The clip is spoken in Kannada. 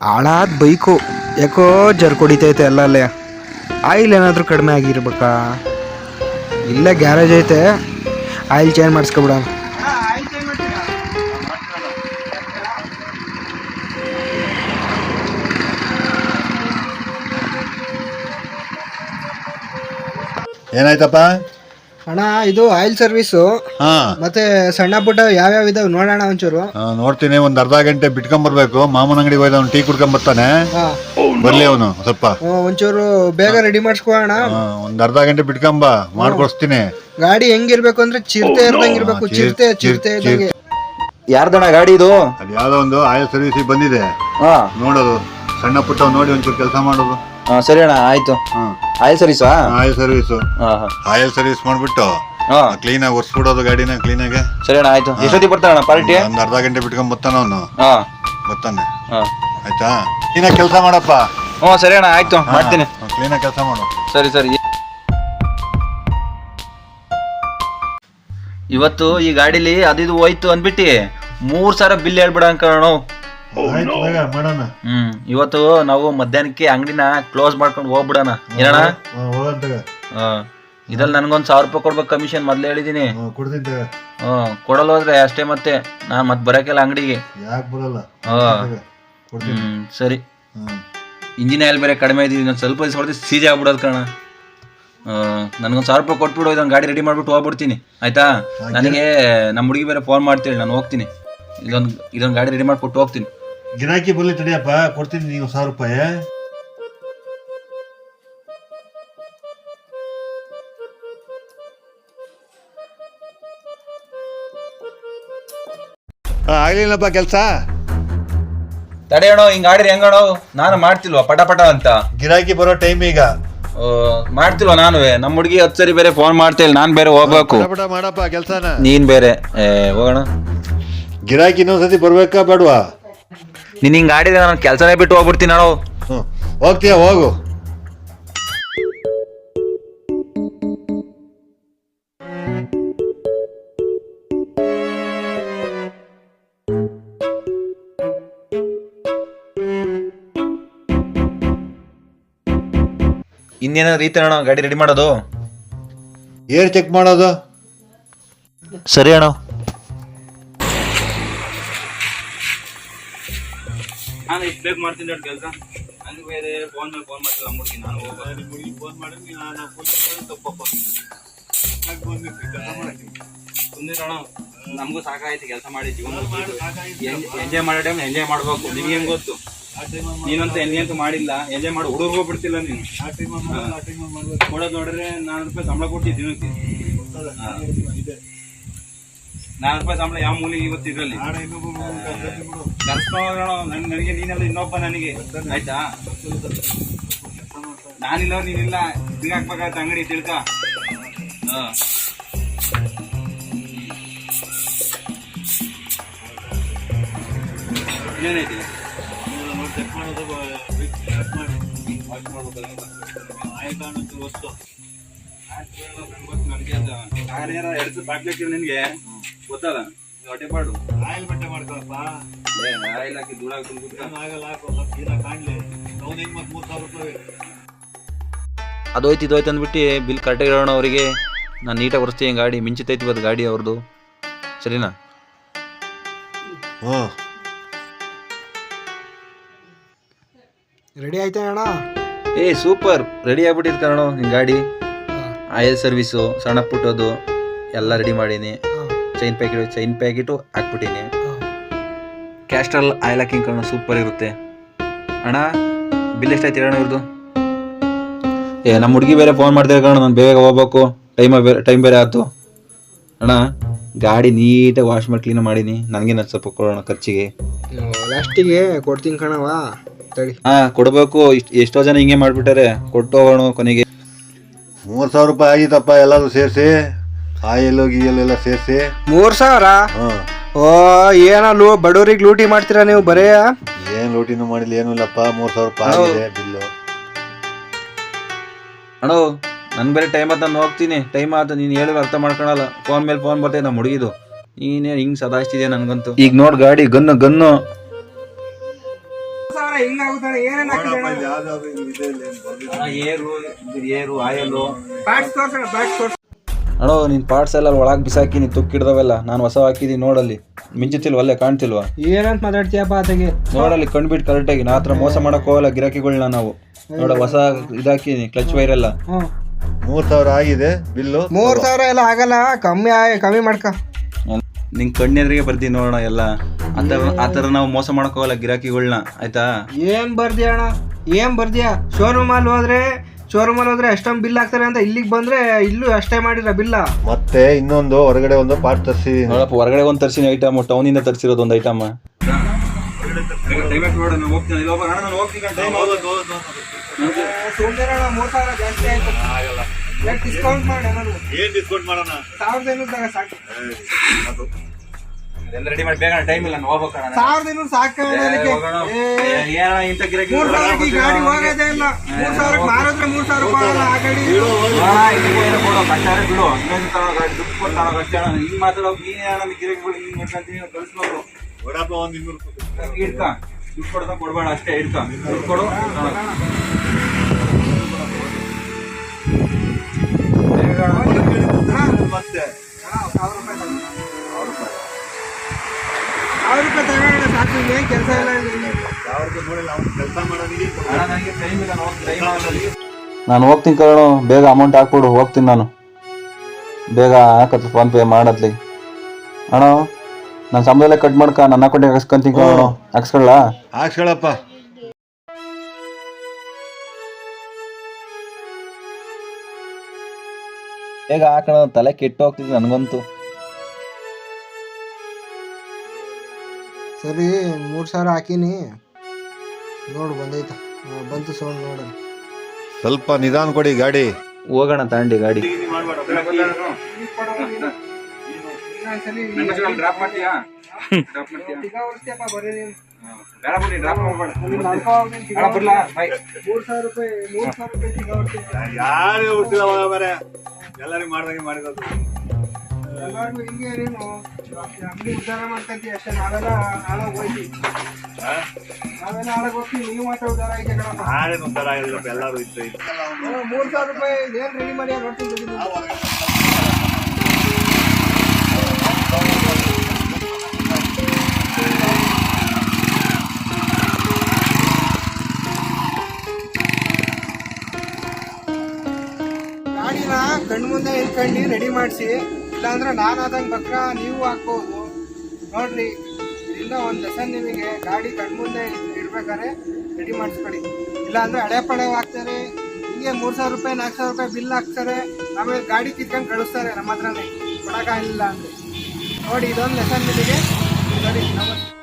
ಹಾಳಾದ ಬೈಕು ಯಾಕೋ ಜರ್ಕೊಡಿತೈತೆ ಅಲ್ಲಲ್ಲೇ. ಆಯಿಲ್ ಏನಾದರೂ ಕಡಿಮೆ ಆಗಿರ್ಬೇಕಾ? ಇಲ್ಲೇ ಗ್ಯಾರೇಜ್ ಐತೆ, ಆಯಿಲ್ ಚೇಂಜ್ ಮಾಡಿಸ್ಕೊಬಿಡ. ಏನಾಯ್ತಪ್ಪ? ಅಣ್ಣ ಇದು ಆಯಿಲ್ ಸರ್ವಿಸು ಹಾ ಮತ್ತೆ ಸಣ್ಣ ಪುಟ್ಟ ಯಾವ್ಯಾವ ಇದಾವೆ ನೋಡೋಣ ಒಂಚೂರು. ನೋಡ್ತೀನಿ. ಒಂದ್ ಅರ್ಧ ಗಂಟೆ ಬಿಟ್ಕೊಂಬರ್ಬೇಕು. ಮಾಮೂನ್ ಅಂಗಡಿಗೆ ಹೋಯ್ದ ಅವ್ನು ಟೀ ಕುಡ್ಕೊಂಬರ್ತಾನೆ. ಬರ್ಲಿ ಅವನು ಸ್ವಲ್ಪ ಒಂಚೂರು ಬೇಗ ರೆಡಿ ಮಾಡಿಸ್ಕೋಣ. ಒಂದ್ ಅರ್ಧ ಗಂಟೆ ಬಿಟ್ಕೊಂಬ, ಮಾಡ್ಕೊಡ್ತೀನಿ. ಗಾಡಿ ಹೆಂಗಿರ್ಬೇಕು ಅಂದ್ರೆ ಚಿರತೆ ಇರ್ದಂಗಿರ್ಬೇಕು. ಚಿರತೆ ಇದ್ದಂಗೆ. ಯಾರ್ದಣ್ಣ ಗಾಡಿ ಇದು? ಅದ್ ಯಾವ್ದೋ ಒಂದು ಆಯಿಲ್ ಸರ್ವಿಸ್ ಬಂದಿದೆ, ನೋಡೋದು. ಸಣ್ಣ ಪುಟ್ಟ ನೋಡಿ ಒಂಚೂರು ಕೆಲಸ ಮಾಡೋದು. ಸರಿ ಅಣ್ಣ, ಆಯ್ತು. ಆಯಿಲ್ ಸರ್ವಿಸಾ? Oil service. ಆಯಿಲ್ ಸರ್ವಿಸ್ ಮಾಡ್ಬಿಟ್ಟು ಕ್ಲೀನ್ ಆಗಿ ಒರ್ಸ್ಬಿಡೋದು ಗಾಡಿನ ಕ್ಲೀನಾಗೆ. ಸರಿ ಅಣ್ಣ, ಆಯ್ತು. ಎಷ್ಟೊತ್ತಿಗೆ ಬರ್ತಾನ ಪಾರ್ಟಿ? ಒಂದ್ ಅರ್ಧ ಗಂಟೆ ಬಿಟ್ಕೊಂಡ್ ಬರ್ತಾನ ಅವನು. ಬರ್ತಾನೆ. ಆಯ್ತಾ? ಕ್ಲೀನಾಗಿ ಕೆಲಸ ಮಾಡಪ್ಪ. ಸರಿ ಅಣ್ಣ, ಆಯ್ತು, ಮಾಡ್ತೀನಿ. ಕ್ಲೀನಾಗಿ ಕೆಲಸ ಮಾಡು. ಸರಿ ಸರಿ. ಇವತ್ತು ಈ ಗಾಡಿಲಿ ಅದಿದು ಹೋಯ್ತು ಅಂದ್ಬಿಟ್ಟು 3,000 ಬಿಲ್ ಹೇಳ್ಬಿಡ ಅನ್ಕೋಣ. ಮಾಡೋಣ. ಇವತ್ತು ನಾವು ಮಧ್ಯಾಹ್ನಕ್ಕೆ ಅಂಗಡಿನ ಕ್ಲೋಸ್ ಮಾಡ್ಕೊಂಡು ಹೋಗ್ಬಿಡೋಣ. ಏನಣ್ಣ? ಇದ್ರಲ್ಲಿ ನನ್ಗೊಂದ್ 1,000 ರೂಪಾಯಿ ಕೊಡ್ಬೇಕು ಕಮಿಷನ್, ಮೊದ್ಲು ಹೇಳಿದೀನಿ. ಕೊಡಲ್ಲ ಹೋದ್ರೆ ಅಷ್ಟೇ, ಮತ್ತೆ ನಾನ್ ಮತ್ ಬರಕೆಲ್ಲ ಅಂಗಡಿಗೆ. ಸರಿ. ಇಂಜಿನ್ ಆಯಿಲ್ ಬೇರೆ ಕಡಿಮೆ ಇದೀವಿ, ಇನ್ನೊಂದು ಸ್ವಲ್ಪ ದಿವಸ ಹೊಡೆದು ಸೀಜೆ ಆಗ್ಬಿಡೋದು ಕಣ. ನನ್ಗೊಂದು 1,000 ರೂಪಾಯಿ ಕೊಟ್ಬಿಡು, ಇದೊಂದು ಗಾಡಿ ರೆಡಿ ಮಾಡ್ಬಿಟ್ಟು ಹೋಗ್ಬಿಡ್ತೀನಿ. ಆಯ್ತಾ? ನನಗೆ ನಮ್ಮ ಹುಡುಗಿ ಬೇರೆ ಫೋನ್ ಮಾಡ್ತೇಳಿ, ನಾನು ಹೋಗ್ತೀನಿ. ಇದೊಂದು ಗಾಡಿ ರೆಡಿ ಮಾಡ್ಕೊಟ್ಟು ಹೋಗ್ತೀನಿ. ಗಿರಾಕಿ ಬರ್ಲಿ ತಡಿಯಪ್ಪ, ಕೊಡ್ತೀನಿ ನೀವು 1,000 ರೂಪಾಯಿ. ಆಗ್ಲಿಲ್ಲಪ್ಪ ಕೆಲ್ಸ. ತಡೆಯೋಣ, ಹಿಂಗ್ ಗಾಡಿ ಹೆಂಗಣೋ? ನಾನು ಮಾಡ್ತಿಲ್ವಾ ಪಟ ಪಟ ಅಂತ? ಗಿರಾಕಿ ಬರೋ ಟೈಮ್ ಈಗ. ಮಾಡ್ತಿಲ್ವಾ ನಾನು? ನಮ್ಮ ಹುಡುಗಿ 10 ಸರಿ ಬೇರೆ ಫೋನ್ ಮಾಡ್ತೇಳಿ, ನಾನ್ ಬೇರೆ ಹೋಗ್ಬೇಕು. ಮಾಡಪ್ಪ ಕೆಲ್ಸನ. ನೀನ್ ಬೇರೆ ಹೋಗೋಣ. ಗಿರಾಕಿ ಇನ್ನೊಂದ್ಸತಿ ಬರ್ಬೇಕಾ ಬೇಡವಾ? ನೀನ್ ಹಿಂಗ್ ಗಾಡಿಗೆ ನಾನು ಕೆಲ್ಸನೇ ಬಿಟ್ಟು ಹೋಗ್ಬಿಡ್ತೀನಿ ಅಣ್ಣ. ಹೋಗ್ತೀಯ? ಹೋಗು. ಇನ್ನೇನಾದ್ರು ರೀತಿ ಅಣ್ಣ ಗಾಡಿ ರೆಡಿ ಮಾಡೋದು? ಏರ್ ಚೆಕ್ ಮಾಡೋದು. ಸರಿ ಅಣ್ಣ. ನಾನು ಇಷ್ಟು ಬೇಗ ಮಾಡ್ತೀನಿ ಕೆಲಸ. ನನಗೆ ಬೇರೆ ಫೋನ್ ಮೇಲೆ ಫೋನ್ ಮಾಡ್ತಿಲ್ಲ ಮುಡ್ತೀನಿ. ನಾನು ಹೋಗಿ ಫೋನ್ ಮಾಡಿ ನಾನು ತಪ್ಪಪ್ಪ ಸುಮ್ಮನಿರೋಣ. ನಮಗೂ ಸಾಕಾಯ್ತು ಕೆಲಸ ಮಾಡಿ. ಜೀವನ ಎಂಜಾಯ್ ಮಾಡೋ ಟೈಮ್ ಎಂಜಾಯ್ ಮಾಡ್ಬೇಕು. ನಿಮ್ಗೆ ಹೆಂಗ್ ಗೊತ್ತು? ನೀನಂತ ಎಂಜಾಯ್ ಮಾಡಿಲ್ಲ, ಎಂಜಾಯ್ ಮಾಡಿ ಹುಡುಗರು ಬಿಡ್ತಿಲ್ಲ ನೀನು. ಕೊಡೋದು ನೋಡ್ರೆ 4 ರೂಪಾಯಿ ಸಂಬಳ ಕೊಟ್ಟು ದಿನಕ್ಕೆ. 4 ರೂಪಾಯಿ ಸಂಬಳ ಯಾವ ಮೂಲಿಗೆ ಇವತ್ತು ಇದ್ರಲ್ಲಿ ಕರ್ಸ್ಕೊಳ್ಳೋಣ. ನನಗೆ ನೀನೆಲ್ಲ ಇನ್ನೊಬ್ಬ ನನಗೆ. ಆಯ್ತಾ? ನಾನಿಲ್ಲ ನೀನಿಲ್ಲ, ತಿರ್ಗಿ ಹಾಕ್ಬೇಕಾಗತ್ತೆ ಅಂಗಡಿ ತಿಳ್ಕ. ಏನೈತಿ ವಸ್ತು ನಿನ್ಗೆ ಗೊತ್ತಲ್ಲ, ಹೊಟ್ಟೆ ಪಾಡು. ಆಯಿಲ್ ಬಟ್ಟೆ ಮಾಡ್ಕೊಳಪ್ಪ. ಆಯಿಲ್ ಹಾಕಿ ಧೂಳ ಅದೋಯ್ತು ಇದೋಯ್ತು ಅಂದ್ಬಿಟ್ಟು ಬಿಲ್ ಕರೆಕ್ಟಾಗಿ ಇರೋಣ ಅವರಿಗೆ. ನಾನು ನೀಟಾಗಿ ಒರೆಸ್ತೀನಿ ಗಾಡಿ. ಮಿಂಚಿತೈತಿ ಇವತ್ತು ಗಾಡಿ ಅವ್ರದ್ದು. ಸರಿನಾ? ರೆಡಿ ಆಯ್ತಾ ಅಣ್ಣ? ಸೂಪರ್, ರೆಡಿ ಆಗ್ಬಿಟ್ಟಿದ್ ಕಾರಣ ನಿನ್ ಗಾಡಿ. ಆಯಿಲ್ ಸರ್ವಿಸು ಸಣ್ಣ ಪುಟ್ಟದು ಎಲ್ಲ ರೆಡಿ ಮಾಡೀನಿ. ಚೈನ್ ಪ್ಯಾಕೆಟು ಹಾಕ್ಬಿಟ್ಟೀನಿ. ಕ್ಯಾಸ್ಟ್ರಲ್ ಆಯಿಲ್ ಹಾಕಿಂಗ್ ಕಾರಣ ಸೂಪರ್ ಇರುತ್ತೆ. ಅಣ್ಣ ಬಿಲ್ ಎಷ್ಟಾಯ್ತು ಅಣ್ಣ ಇವ್ರದ್ದು? ನಮ್ಮ ಹುಡುಗಿ ಬೇರೆ ಫೋನ್ ಮಾಡ್ತಿರೋ ಕಾರಣ ನಾನು ಬೇಗ ಹೋಗ್ಬೇಕು. ಟೈಮ್ ಬೇರೆ ಆಯ್ತು. ಅಣ್ಣ ಗಾಡಿ ನೀಟಾಗಿ ವಾಶ್ ಮಾಡಿ ಕ್ಲೀನ್ ಮಾಡೀನಿ. ನನಗೆ ಸ್ವಲ್ಪ ಕೊಡೋಣ ಖರ್ಚಿಗೆ. ಲಾಸ್ಟಿಗೆ ಕೊಡ್ತೀನಿ ಕಣವಾ. ಕೊಡ್ಬೇಕು. ಎಷ್ಟೋ ಜನ ಹಿಂಗೆ ಮಾಡ್ಬಿಟ್ಟಾರೆ. ಕೊಟ್ಟು ಹೋಗೋಣ ಕೊನೆಗೆ. 3,000 ರೂಪಾಯಿ ಆಗಿತ್ತಪ್ಪ ಎಲ್ಲಾರು ಸೇರಿಸಿ. ಆಯಿಲ್ ಗೀಯಲ್ಲೆಲ್ಲ ಸೇರಿಸಿ 3,000? ಓ, ಏನೋ ಬಡವರಿಗೆ ಲೂಟಿ ಮಾಡ್ತೀರಾ ನೀವು ಬರೇ? ಏನ್ ಲೂಟಿನೂ ಮಾಡಿಲ್ಲ, ಏನೂ ಇಲ್ಲಪ್ಪ. 3,000 ರೂಪಾಯಿ ಆಗಿದೆ ಬಿಲ್ಲು. ಅಣ್ಣ ನನ್ ಬೇರೆ ಟೈಮ್ ಆಯ್ತು, ನಾನು ಹೋಗ್ತೀನಿ. ಟೈಮ್ ಆಯ್ತು. ನೀನು ಹೇಳಿದ್ರೆ ಅರ್ಥ ಮಾಡ್ಕೊಳಲ್ಲ. ಫೋನ್ ಮೇಲೆ ಫೋನ್ ಬರ್ತೈತೆ ನಮ್ಮ ಹುಡುಗಿದು. ನೀನೇ ಹಿಂಗ್ ಸದಾಯಿಸ್ತಿದ್ಯಾ ನನ್ಗಂತೂ. ಈಗ ನೋಡ್ ಗಾಡಿ ಗನ್ನು ಹಿಂಗಾಗುತ್ತಾನೆ ಏನೇನು ಹಾಕಿದೆ ಏರು ಆಯಲ್ಲು ಬ್ಯಾಟ್ಸ್ ತೋರ್ಸೋಣ ಬ್ಯಾಟ್ಸ್ ತೋರ್ಸ ಅಣ್ಣ ನಿನ್ ಪಾರ್ಟ್ಸ್ ಎಲ್ಲ ಒಳಗೆ ಬಿಸಾಕಿ ನೀ ತುಕ್ಕಿಡ್ದವೆಲ್ಲ ನಾನು ಹೊಸ ಹಾಕಿದೀನಿ ನೋಡಲ್ಲಿ ಮಿಂಚುತ್ತಿಲ್ವ ಅಲ್ಲೇ ಕಾಣ್ತಿಲ್ವಾ ಏನಂತ ಮಾತಾಡ್ತೀಯಪ್ಪ ಅದಕ್ಕೆ ನೋಡಲ್ಲಿ ಕಂಡ್ಬಿಟ್ಟು ಕರೆಕ್ಟಾಗಿ ನಾ ಹತ್ರ ಮೋಸ ಮಾಡಕ್ ಹೋಗಲ್ಲ ಗಿರಾಕಿಗಳನ್ನ ನಾವು ನೋಡ ಹೊಸ ಇದಾಕಿನಿ ಕ್ಲಚ್ ವೈರ್ ಎಲ್ಲ 3000 ಆಗಿದೆ ಬಿಲ್ಲು. 3000 ಎಲ್ಲ ಆಗಲ್ಲ, ಕಮ್ಮಿ ಮಾಡ್ಕ. ನಿಂಗೆ ಕಣ್ಣೆದ್ರಿಗೆ ಬರ್ತೀನಿ ನೋಡೋಣ ಎಲ್ಲ ಆ ಥರ ನಾವು ಮೋಸ ಮಾಡಕ್ ಹೋಗಲ್ಲ ಗಿರಾಕಿಗಳನ್ನ, ಆಯ್ತಾ? ಏನ್ ಬರ್ದಿಯ ಅಣ್ಣ, ಏನ್ ಬರ್ದಿಯಾ? ಶೋರೂಮ್ ಅಲ್ಲಿ ಹೋದ್ರೆ ಅಷ್ಟೊಂದು ಬಿಲ್ ಆಗ್ತಾರೆ ಅಂತ ಇಲ್ಲಿಗೆ ಬಂದ್ರೆ ಇಲ್ಲೂ ಅಷ್ಟೇ ಮಾಡಿರ ಬಿಲ್ಲ. ಮತ್ತೆ ಇನ್ನೊಂದು ಹೊರಗಡೆ ಒಂದು ಪಾರ್ಟ್ ತರಿಸಿದೀನಿ ನೋಡಪ್ಪ, ಹೊರಗಡೆ ಒಂದು ತರಿಸಿನ ಐಟಮ್, ಟೌನಿಂದ ತರಿಸಿರೋದು ಒಂದು ಐಟಮ್. ಡಿಸ್ಕೌಂಟ್ ಮಾಡಿ ಏನ್ ಡಿಸ್ಕೌಂಟ್ ಮಾಡೋಣ? 1500 ಸಾಕು. ರೆಡಿ ಮಾಡಿ ಬೇಗ, ಟೈಮ್ ಇಲ್ಲ, ಹೋಗ್ಬೇಕಣ್ಣ. 1500 ಸಾಕು. 3000 ಗಾಡಿ ಹೋಗೋದೇ ಇಲ್ಲ. 3000 ಮಾರಿದ್ರೆ 3000 ರೂಪಾಯಿ ಆ ಗಾಡಿ ಬಿಡು, ದುಡ್ಡು ಕೊಡ್ತಾನ ಹಿಂಗ್ ಮಾತಾಡೋ ನೀನ್ ಗಿರಾಕಿಗಳು ಹಿಂಗ್ ಮಾಡ್ಕೊಂತೀನಿ ಕಳಿಸ್ಬೋದು. ವಡಾಪ ಒಂದ್ 200 ರೂಪಾಯಿ ಇಡ್ಕ, ದುಡ್ಡು ಕೊಡ್ತಾ ಕೊಡ್ಬೇಡ ಅಷ್ಟೇ, ಇಡ್ಕ ದುಡ್ಡು ಕೊಡು. ಮತ್ತೆ 1000 ರೂಪಾಯಿ ತಗೋಣ ಸಾಕು. ಏನ್ ಕೆಲಸ ಇಲ್ಲ. ಕೆಲಸ ಮಾಡೋದಿಗೆ ನಾನು ಹೋಗ್ತೀನಿ ಕಣೋ, ಬೇಗ ಅಮೌಂಟ್ ಹಾಕ್ಬಿಡು, ಹೋಗ್ತೀನಿ ನಾನು. ಬೇಗ ಹಾಕತ್ಲಿ, ಫೋನ್ ಪೇ ಮಾಡತ್ಲಿ. ಅಣ್ಣ ನಾನು ಸಂಬಳದಲ್ಲೇ ಕಟ್ ಮಾಡ್ಕ, ನನ್ನ ಅಕೌಂಟಿಗೆ ಹಾಕ್ಸ್ಕೊಂತೀನಿ ಕಣೋ. ಹಾಕ್ಸ್ಕೊಳ್ಳ? ಹಾಕ್ಸ್ಕೊಳಪ್ಪ. ಬೇಗ ಹಾಕೋಣ, ತಲೆ ಕೆಟ್ಟು ಹೋಗ್ತಿದ್ವಿ ನನಗಂತೂ. ಸರಿ 3000 ಹಾಕಿನಿ ನೋಡು, ಬಂದೈತ. ಬಂತು ಸೌಂಡ್ ನೋಡ. ಸ್ವಲ್ಪ ನಿಧಾನ ಕೊಡಿ ಗಾಡಿ. ಹೋಗೋಣ ತಾಂಡಿ ಗಾಡಿ. ಯಾರು ಎಲ್ಲರಿಗೂ ಮಾಡ್ದಂಗೆ ಮಾಡಿರೋದು. ಎಲ್ಲರಿಗೂ ಹಿಂಗೆ ನೀನು ಅಂಗಡಿ ಉದ್ಧಾರ ಮಾಡ್ತಂತಿ ಅಷ್ಟೇ. ನಾವೆಲ್ಲ ನಾಳೆ ಹೋಗ್ತೀವಿ, ನೀವು ಮಾತ್ರ ಉದ್ಧಾರ ಐತೆ ಕಣಪ್ಪ. ನಾಳೆ ಉದ್ಧಾರ ಆಗಿಲ್ಲ, ಎಲ್ಲರೂ ಇತ್ತು. 3000 ರೂಪಾಯಿ ಏನ್ ರೆಡಿ ಮಾಡಿ ನೋಡ್ತೀನಿ. ಗಾಡಿನ ಕಣ್ಮುಂದೆ ಇಟ್ಕೊಂಡು ರೆಡಿ ಮಾಡಿಸಿ, ಇಲ್ಲಾಂದ್ರೆ ನಾನು ಆದಂಗೆ ಬಕ್ರ ನೀವು ಹಾಕ್ಬೋದು ನೋಡ್ರಿ. ಇದರಿಂದ ಒಂದು ಲೆಸನ್ ನಿಮಗೆ. ಗಾಡಿ ಕಣ್ಮುಂದೆ ಇಡ್ಬೇಕಾದ್ರೆ ರೆಡಿ ಮಾಡಿಸ್ಕೊಳ್ಳಿ, ಇಲ್ಲಾಂದ್ರೆ ಹಳೆ ಪಳೆ ಹಾಕ್ತಾರೆ. ಹಿಂಗೆ 3000 ರೂಪಾಯಿ 4000 ರೂಪಾಯಿ ಬಿಲ್ ಹಾಕ್ತಾರೆ, ಆಮೇಲೆ ಗಾಡಿ ಕಿತ್ಕೊಂಡು ಕಳಿಸ್ತಾರೆ ನಮ್ಮ ಹತ್ರನೇ, ಕೊಡೋಕ್ಕಾಗಲಿಲ್ಲ ಅಂದರೆ. ನೋಡಿ, ಇದೊಂದು ಲೆಸನ್ ನಿಮಗೆ. ಸರಿ, ನಮಸ್ತೆ.